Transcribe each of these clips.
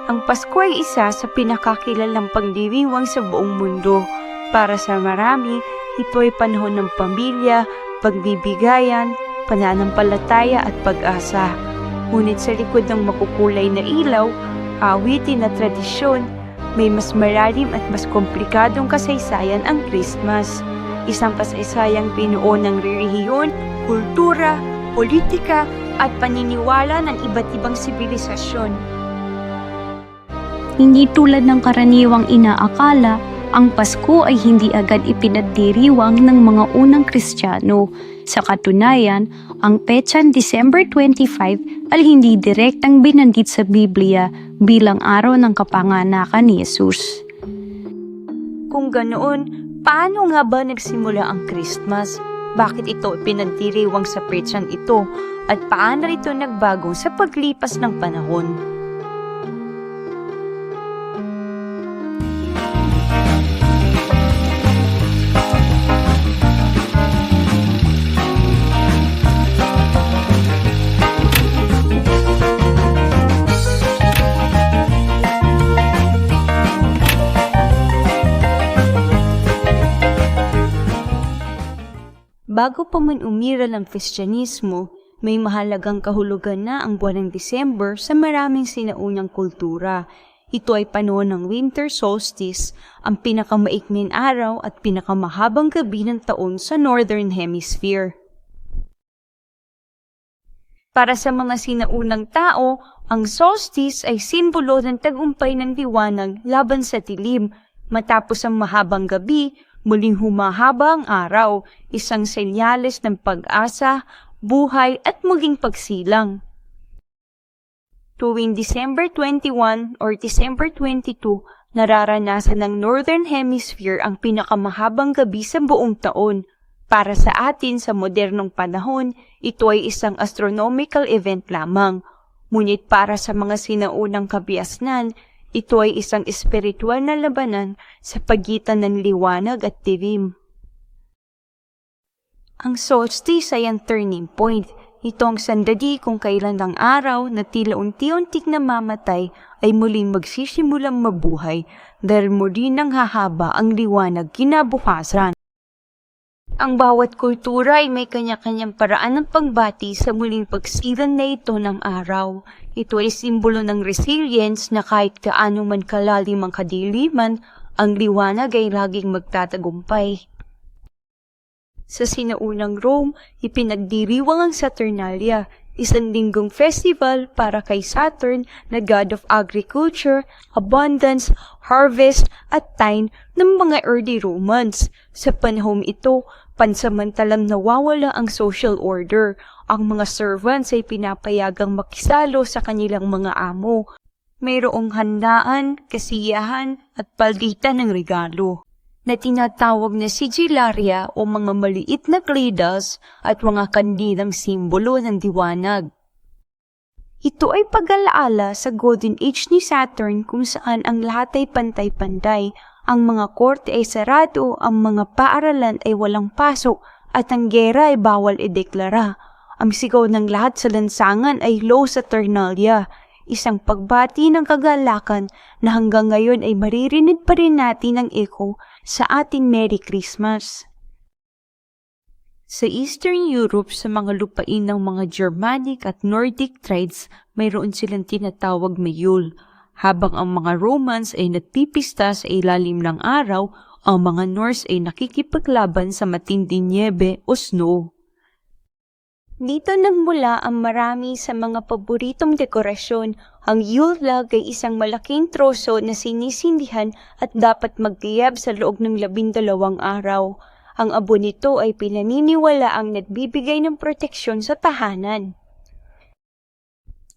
Ang Pasko ay isa sa pinakakilalang pagdiriwang sa buong mundo. Para sa marami, ito ay panahon ng pamilya, pagbibigayan, pananampalataya at pag-asa. Ngunit sa likod ng makukulay na ilaw, awitin at tradisyon, may mas malalim at mas komplikadong kasaysayan ang Christmas. Isang kasaysayang pinuo ng relihiyon, kultura, politika at paniniwala ng iba't ibang sibilisasyon. Hindi tulad ng karaniwang inaakala, ang Pasko ay hindi agad ipinagdiriwang ng mga unang Kristiyano. Sa katunayan, ang petsang December 25 ay hindi direktang binanggit sa Biblia bilang araw ng kapanganakan ni Jesus. Kung ganoon, paano nga ba nagsimula ang Christmas? Bakit ito ipinagdiriwang sa petsang ito? At paano ito nagbago sa paglipas ng panahon? Bago pa man umiral ang Kristyanismo, may mahalagang kahulugan na ang buwan ng December sa maraming sinaunang kultura. Ito ay panahon ng winter solstice, ang pinakamaikling araw at pinakamahabang gabi ng taon sa Northern Hemisphere. Para sa mga sinaunang tao, ang solstice ay simbolo ng tagumpay ng liwanag laban sa dilim. Matapos ang mahabang gabi, muling humahaba ang araw, isang senyales ng pag-asa, buhay at muling pagsilang. Tuwing December 21 or December 22, nararanasan ng Northern Hemisphere ang pinakamahabang gabi sa buong taon. Para sa atin sa modernong panahon, ito ay isang astronomical event lamang. Ngunit para sa mga sinaunang kabiasnan, ito ay isang espiritual na labanan sa pagitan ng liwanag at dilim. Ang solstice ay ang turning point. Ito ang sandali kung kailan ang araw na tila unti-unting namamatay ay muling magsisimulang mabuhay dahil muli nang hahaba ang liwanag kinabukasan. Ang bawat kultura ay may kanya-kanyang paraan ng pagbati sa muling pagsilang na ito ng araw. Ito ay simbolo ng resilience na kahit kaano man kalalim ang kadiliman, ang liwanag ay laging magtatagumpay. Sa sinaunang Rome, ipinagdiriwang ang Saturnalia, isang linggong festival para kay Saturn na god of agriculture, abundance, harvest at time ng mga early Romans. Sa panahon ito, pansamantalang nawawala ang social order. Ang mga servants ay pinapayagang makisalo sa kanilang mga amo. Mayroong handaan, kasiyahan at palitan ng regalo na tinatawag na sigillaria o mga maliit na cladles at mga kandilang simbolo ng diwanag. Ito ay pag-alaala sa Golden Age ni Saturn kung saan ang lahat ay pantay-pantay, ang mga korte ay sarado, ang mga paaralan ay walang pasok at ang gera ay bawal ideklara. Ang sigaw ng lahat sa lansangan ay Lo Saturnalia, isang pagbati ng kagalakan na hanggang ngayon ay maririnig pa rin natin ang echo sa ating Merry Christmas. Sa Eastern Europe, sa mga lupain ng mga Germanic at Nordic tribes, mayroon silang tinatawag na Yule. Habang ang mga Romans ay nagpipista sa ilalim ng araw, ang mga Norse ay nakikipaglaban sa matinding niebe o snow. Dito nagmula ang marami sa mga paboritong dekorasyon. Ang Yule log ay isang malaking troso na sinisindihan at dapat magtiyab sa loob ng 12 araw. Ang abo nito ay pinaniniwala ang nagbibigay ng proteksyon sa tahanan.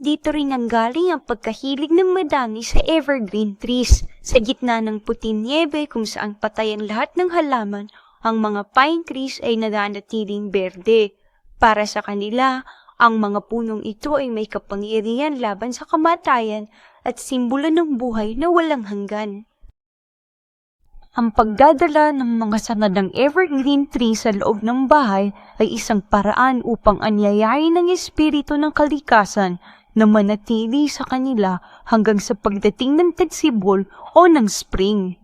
Dito rin nanggaling ang pagkahilig ng madami sa evergreen trees. Sa gitna ng puting niebe kung saan patay ang lahat ng halaman, ang mga pine trees ay nananatiling berde. Para sa kanila, ang mga punong ito ay may kapangyarihan laban sa kamatayan at simbolo ng buhay na walang hanggan. Ang pagdadala ng mga sangadang evergreen tree sa loob ng bahay ay isang paraan upang anyayain ng espiritu ng kalikasan na manatili sa kanila hanggang sa pagdating ng tagsibol o ng spring.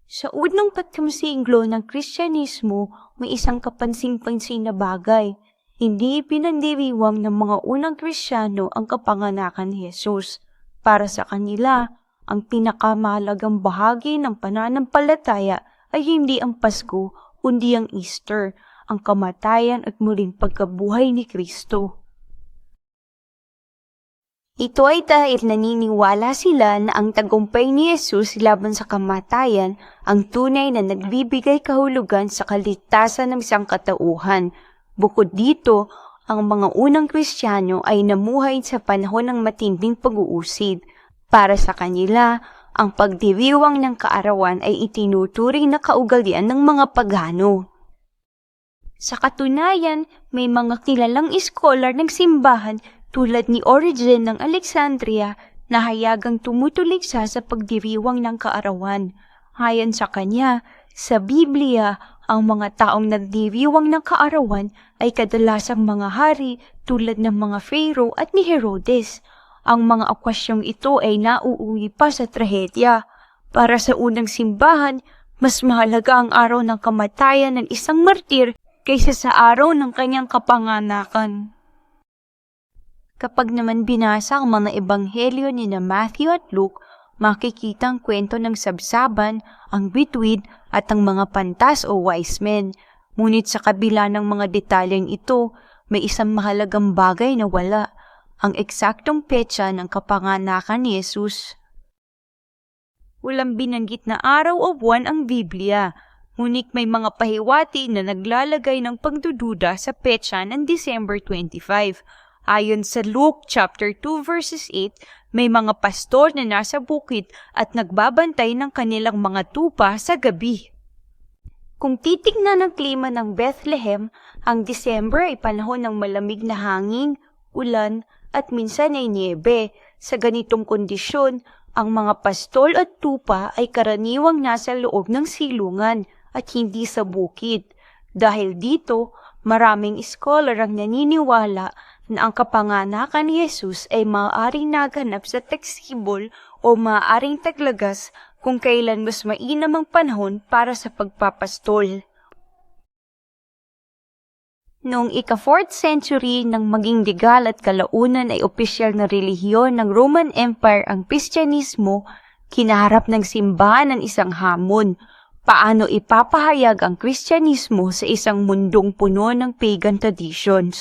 Sa unang 4 siglo ng Kristyanismo, may isang kapansin-pansin na bagay. Hindi pinandiriwang ng mga unang Kristiyano ang kapanganakan ni Jesus. Para sa kanila, ang pinakamahalagang bahagi ng pananampalataya ay hindi ang Pasko, kundi ang Easter, ang kamatayan at muling pagkabuhay ni Kristo. Ito ay dahil naniniwala sila na ang tagumpay ni Jesus laban sa kamatayan ang tunay na nagbibigay kahulugan sa kaligtasan ng sangkatauhan. Bukod dito, ang mga unang Kristiyano ay namuhay sa panahon ng matinding pag-uusid. Para sa kanila, ang pagdiriwang ng kaarawan ay itinuturing na kaugalian ng mga pagano. Sa katunayan, may mga kilalang iskolar ng simbahan tulad ni Origen ng Alexandria na hayagang tumutuligsa sa pagdiriwang ng kaarawan. Ayon sa kanya, sa Biblia, ang mga taong nagdiriwang ng kaarawan ay kadalasang mga hari tulad ng mga Pharaoh at ni Herodes. Ang mga okwasyong ito ay nauuwi pa sa trahedya. Para sa unang simbahan, mas mahalaga ang araw ng kamatayan ng isang martir kaysa sa araw ng kanyang kapanganakan. Kapag naman binasa ang mga ebanghelyo ni na Matthew at Luke, makikita ang kwento ng sabsaban, ang bituin at ang mga pantas o wise men. Ngunit sa kabila ng mga detalyeng ito, may isang mahalagang bagay na wala. Ang eksaktong petsa ng kapanganakan ni Jesus. Walang binanggit na araw o buwan ang Biblia, ngunit may mga pahiwati na naglalagay ng pagdududa sa petsa ng December 25. Ayon sa Luke chapter 2 verses 8, may mga pastor na nasa bukid at nagbabantay ng kanilang mga tupa sa gabi. Kung titignan ang klima ng Bethlehem, ang December ay panahon ng malamig na hangin, ulan, at minsan ay niebe. Sa ganitong kondisyon, ang mga pastol at tupa ay karaniwang nasa loob ng silungan at hindi sa bukid. Dahil dito, maraming scholar ang naniniwala na ang kapanganakan ni Jesus ay maaaring naganap sa tagsibol o maaaring taglagas kung kailan mas mainam ang panahon para sa pagpapastol. Noong ika-4th century nang maging legal at kalaunan ay opisyal na relihiyon ng Roman Empire ang Kristyanismo, kinaharap ng simbahan ang isang hamon. Paano ipapahayag ang Kristyanismo sa isang mundong puno ng pagan traditions?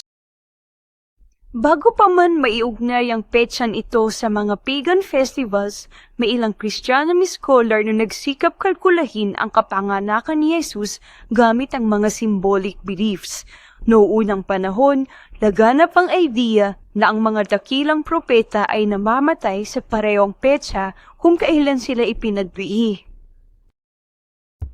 Bago pa man maiugnay ang petsan ito sa mga pagan festivals, may ilang Kristiyano scholar na nagsikap kalkulahin ang kapanganakan ni Jesus gamit ang mga symbolic beliefs. Noong unang panahon, laganap ang idea na ang mga dakilang propeta ay namamatay sa parehong petsa kung kailan sila ipinagbihi.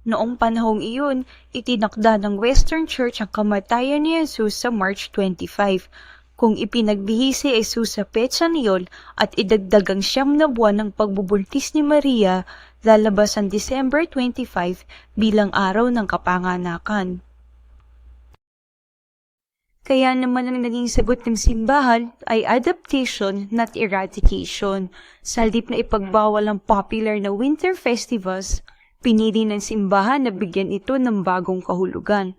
Noong panahong iyon, itinakda ng Western Church ang kamatayan ni Jesus sa March 25. Kung ipinagbihi si Jesus sa petsa niyon at idagdag ang 9 na buwan ng pagbubuntis ni Maria, lalabas ang December 25 bilang araw ng kapanganakan. Kaya naman ang naging sagot ng simbahan ay adaptation, not eradication. Sa halip na ipagbawal ang popular na winter festivals, pinili ng simbahan na bigyan ito ng bagong kahulugan.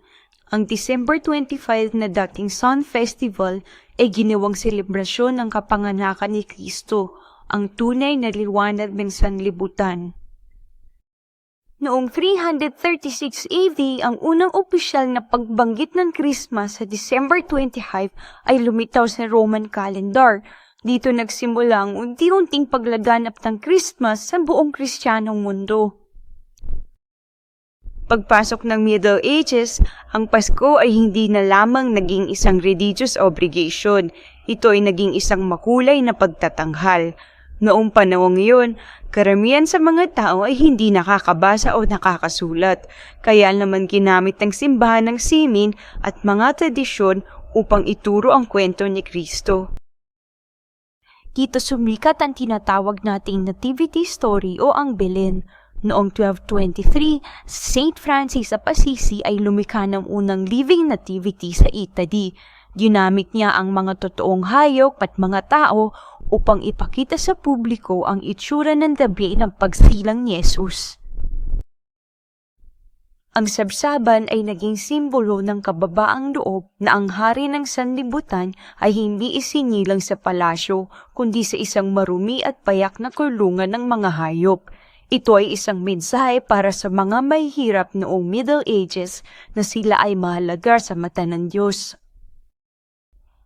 Ang December 25 na dating Sun Festival ay ginawang selebrasyon ng kapanganakan ni Kristo, ang tunay na liwanag ng sanlibutan. Noong 336 AD, ang unang opisyal na pagbanggit ng Christmas sa December 25 ay lumitaw sa Roman calendar. Dito nagsimula ang unti-unting paglaganap ng Christmas sa buong Kristiyanong mundo. Pagpasok ng Middle Ages, ang Pasko ay hindi na lamang naging isang religious obligation. Ito ay naging isang makulay na pagtatanghal. Noong panahong iyon, karamihan sa mga tao ay hindi nakakabasa o nakakasulat, kaya naman ginamit ng simbahan ng sining at mga tradisyon upang ituro ang kwento ni Kristo. Dito sumikat ang tinatawag nating nativity story o ang Belen. Noong 1223, Saint Francis of Assisi ay lumikha ng unang living nativity sa Italy. Ginamit niya ang mga totoong hayop at mga tao upang ipakita sa publiko ang itsura ng gabi ng pagsilang ni Jesus. Ang sabsaban ay naging simbolo ng kababaang loob na ang hari ng sanlibutan ay hindi isinilang sa palasyo kundi sa isang marumi at payak na kulungan ng mga hayop. Ito ay isang mensahe para sa mga mahihirap noong Middle Ages na sila ay mahalaga sa mata ng Diyos.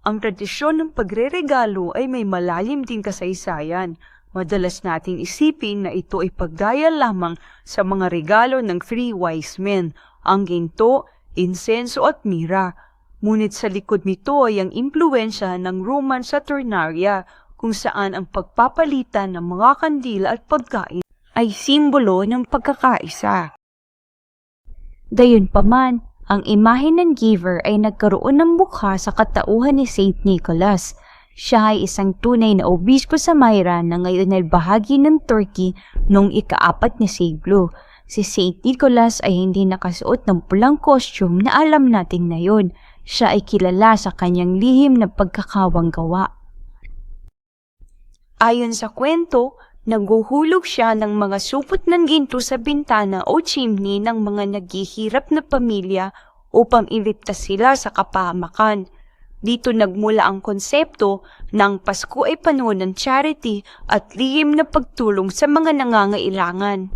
Ang tradisyon ng pagreregalo ay may malalim din kasaysayan. Madalas nating isipin na ito ay pagdaya lamang sa mga regalo ng 3 wise men, ang ginto, insenso at mira. Ngunit sa likod nito ay ang impluensya ng Roman Saturnalia, kung saan ang pagpapalitan ng mga kandila at pagkain ay simbolo ng pagkakaisa. Gayunpaman, ang imahe ng giver ay nagkaroon ng mukha sa katauhan ni Saint Nicholas. Siya ay isang tunay na obispo sa Myra na ngayon ay bahagi ng Turkey noong ika-4 na siglo. Si Saint Nicholas ay hindi nakasuot ng pulang costume na alam natin ngayon. Siya ay kilala sa kanyang lihim na pagkakawang gawa. Ayon sa kwento, naghuhulog siya ng mga supot ng ginto sa bintana o chimney ng mga naghihirap na pamilya upang iligtas sila sa kapahamakan. Dito nagmula ang konsepto na ang Pasko ay panahon ng charity at lihim na pagtulong sa mga nangangailangan.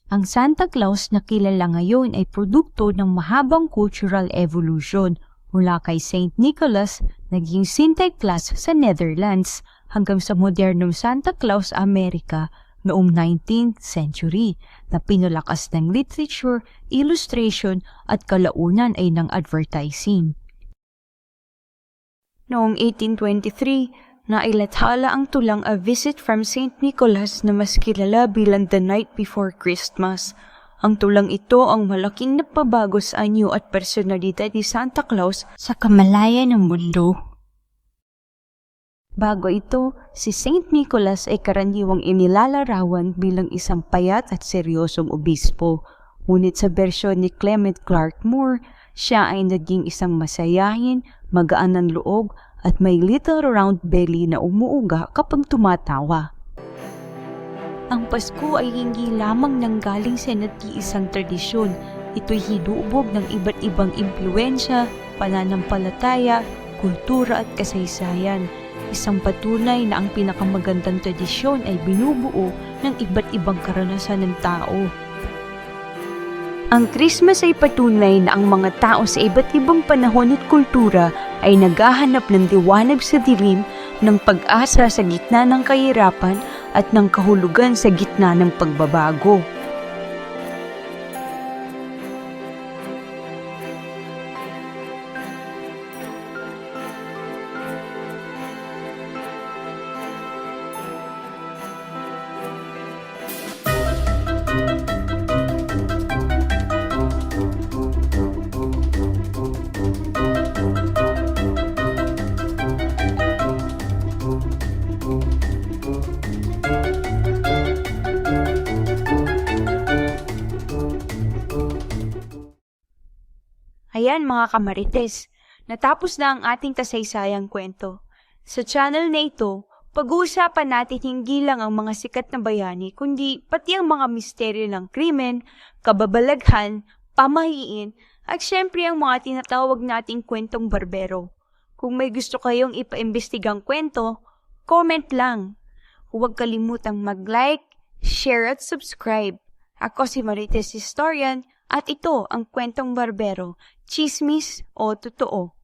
Ang Santa Claus na kilala ngayon ay produkto ng mahabang cultural evolution mula kay Saint Nicholas, naging Sinterklaas sa Netherlands, hanggang sa modernong Santa Claus sa Amerika noong 19th century na pinulakas ng literature, illustration at kalaunan ay ng advertising. Noong 1823, nailathala ang tulang A Visit from St. Nicholas na mas kilala bilang The Night Before Christmas. Ang tulang ito ang malaking napabago sa anyo at personalidad ni Santa Claus sa kamalayan ng mundo. Bago ito, si Saint Nicholas ay karaniwang inilalarawan bilang isang payat at seryosong obispo. Ngunit sa bersyon ni Clement Clarke Moore, siya ay naging isang masayahin, magaan ng loob at may little round belly na umuuga kapag tumatawa. Ang Pasko ay hindi lamang nanggaling sa nag-iisang tradisyon. Ito'y hinubog ng iba't ibang impluensya, pananampalataya, kultura at kasaysayan. Isang patunay na ang pinakamagandang tradisyon ay binubuo ng iba't ibang karanasan ng tao. Ang Christmas ay patunay na ang mga tao sa iba't ibang panahon at kultura ay naghahanap ng liwanag sa dilim, ng pag-asa sa gitna ng kahirapan at ng kahulugan sa gitna ng pagbabago. Ayan mga kamarites, natapos na ang ating kasaysayang kwento. Sa channel na ito, pag-uusapan natin hindi lang ang mga sikat na bayani, kundi pati ang mga misteryo ng krimen, kababalaghan, pamahiin, at syempre ang mga tinatawag nating kwentong barbero. Kung may gusto kayong ipaimbestigang kwento, comment lang. Huwag kalimutang mag-like, share at subscribe. Ako si Marites Historian at ito ang Kwentong Barbero, Chismis o Totoo.